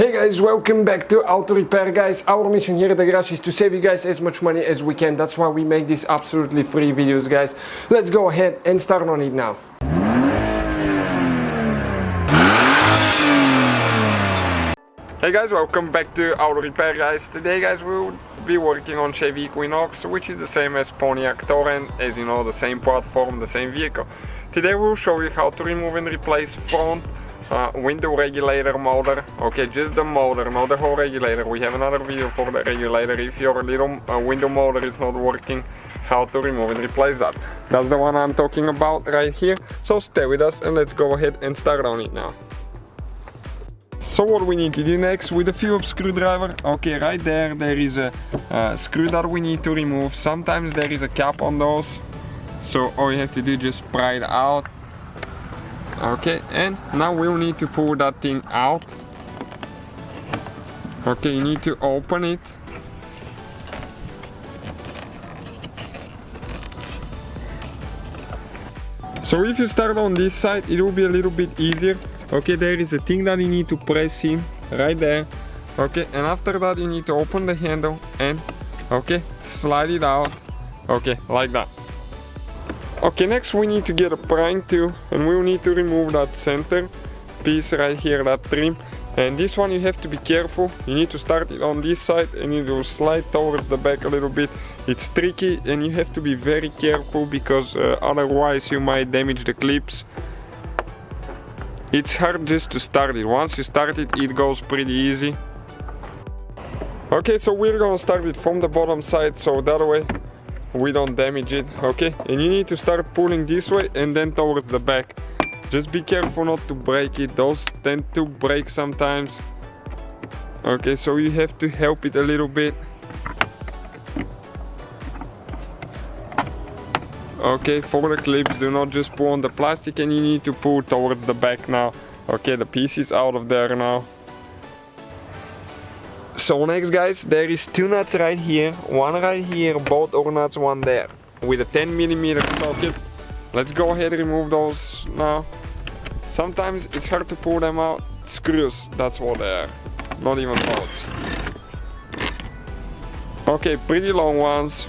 Hey guys, welcome back to Auto Repair guys. Our mission here at the garage is to save you guys as much money as we can. That's why we make these absolutely free videos guys. Let's go ahead and start on it now. Hey guys, welcome back to Auto Repair guys. Today guys we'll be working on Chevy Equinox, which is the same as Pontiac Torrent, as you know, the same platform, the same vehicle. Today we'll show you how to remove and replace front window regulator motor. Okay, just the motor, not the whole regulator. We have another video for the regulator. If your little window motor is not working, how to remove and replace that. That's the one I'm talking about right here. So stay with us and let's go ahead and start on it now. So what we need to do next with a Phillips screwdriver, okay, right there is a screw that we need to remove. Sometimes there is a cap on those, so all you have to do is just pry it out. Okay, and now we'll need to pull that thing out. Okay, you need to open it. So if you start on this side, it will be a little bit easier. Okay, there is a thing that you need to press in right there. Okay, and after that you need to open the handle and okay, slide it out. Okay, like that. Okay, next we need to get a prying tool and we'll need to remove that center piece right here, that trim. And this one you have to be careful. You need to start it on this side and it will slide towards the back a little bit. It's tricky and you have to be very careful because otherwise you might damage the clips. It's hard just to start it. Once you start it, it goes pretty easy. Okay, so we're gonna start it from the bottom side so that way we don't damage it. Okay, and you need to start pulling this way and then towards the back. Just be careful not to break it. Those tend to break sometimes. Okay, so you have to help it a little bit. Okay, for the clips, do not just pull on the plastic and you need to pull towards the back now. Okay, the piece is out of there now. So next guys, there is two nuts right here, one right here, both are nuts, one there, with a 10mm socket. Let's go ahead and remove those now. Sometimes it's hard to pull them out. Screws, that's what they are, not even bolts. Okay, pretty long ones.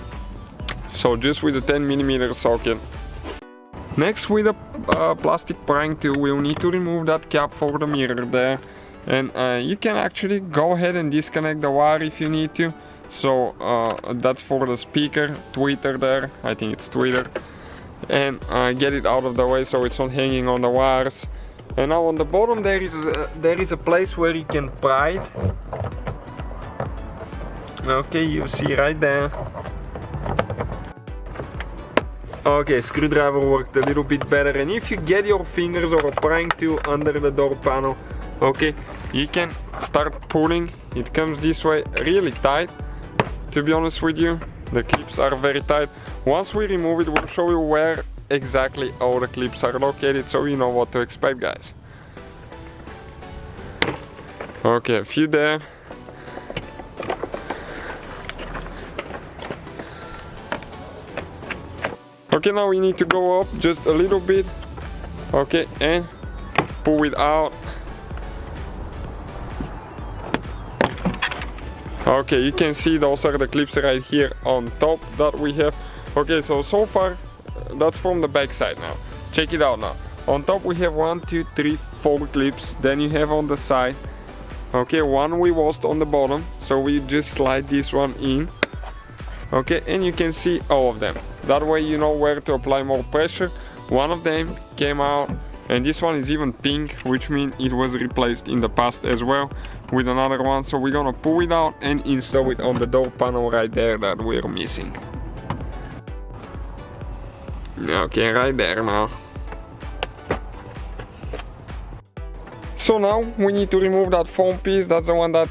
So just with a 10mm socket. Next, with a plastic prying tool, we'll need to remove that cap for the mirror there. And you can actually go ahead and disconnect the wire if you need to. So that's for the speaker, tweeter there, I think it's tweeter. And get it out of the way so it's not hanging on the wires. And now on the bottom there is a place where you can pry it. Okay, you see right there. Okay, screwdriver worked a little bit better, and if you get your fingers or a prying tool under the door panel, okay, you can start pulling. It comes this way really tight, to be honest with you. The clips are very tight. Once we remove it, we'll show you where exactly all the clips are located, so you know what to expect guys. Okay, a few there. Okay, now we need to go up just a little bit, okay, and pull it out. Okay, you can see those are the clips right here on top that we have. Okay, so far that's from the back side now. Check it out now. On top we have 1, 2, 3, 4 clips. Then you have on the side, okay, one we lost on the bottom, so we just slide this one in. Okay, and you can see all of them. That way you know where to apply more pressure. One of them came out, and this one is even pink, which means it was replaced in the past as well with another one. So we're gonna pull it out and install it on the door panel right there that we're missing. Okay, right there now. So now we need to remove that foam piece. That's the one that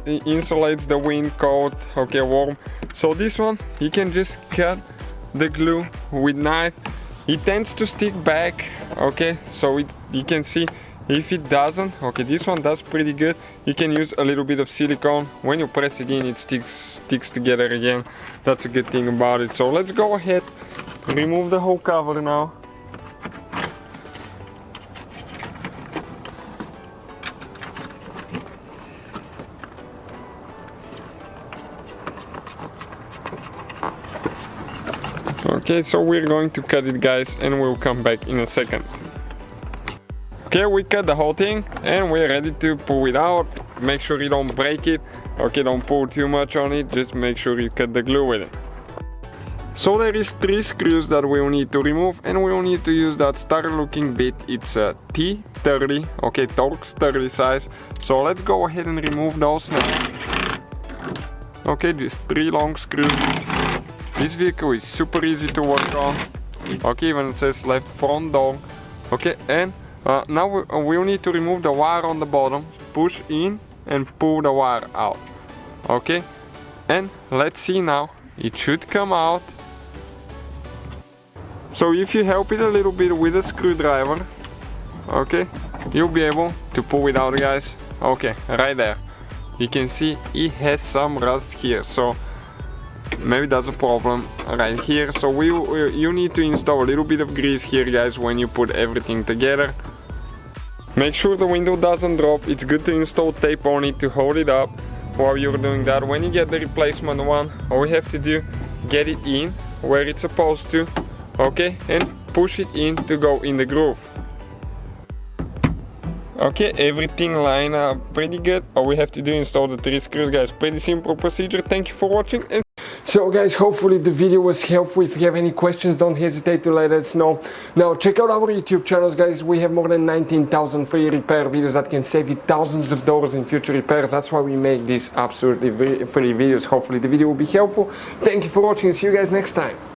insulates the wind coat, okay, warm. So this one, you can just cut the glue with knife. It tends to stick back, okay, so you can see if it doesn't. Okay, this one does pretty good. You can use a little bit of silicone. When you press it in, it sticks together again. That's a good thing about it. So let's go ahead, remove the whole cover now. Okay, so we're going to cut it, guys, and we'll come back in a second. Okay, we cut the whole thing and we're ready to pull it out. Make sure you don't break it. Okay, don't pull too much on it, just make sure you cut the glue with it. So there is 3 screws that we'll need to remove, and we'll need to use that star looking bit. It's a T30, okay, Torx 30 size. So let's go ahead and remove those now. Okay, just 3 long screws. This vehicle is super easy to work on. Okay, even it says left front door. Okay, and now we'll need to remove the wire on the bottom. Push in and pull the wire out. Okay, and let's see now. It should come out. So if you help it a little bit with a screwdriver, okay, you'll be able to pull it out, guys. Okay, right there. You can see it has some rust here, so maybe that's a problem right here. So you need to install a little bit of grease here, guys, when you put everything together. Make sure the window doesn't drop. It's good to install tape on it to hold it up while you're doing that. When you get the replacement one, all we have to do, get it in where it's supposed to, okay, and push it in to go in the groove. Okay, everything line up pretty good. All we have to do is install the 3 screws, guys. Pretty simple procedure. Thank you for watching. So guys, hopefully the video was helpful. If you have any questions, don't hesitate to let us know. Now check out our YouTube channels, guys. We have more than 19,000 free repair videos that can save you thousands of dollars in future repairs. That's why we make these absolutely free videos. Hopefully the video will be helpful. Thank you for watching. See you guys next time.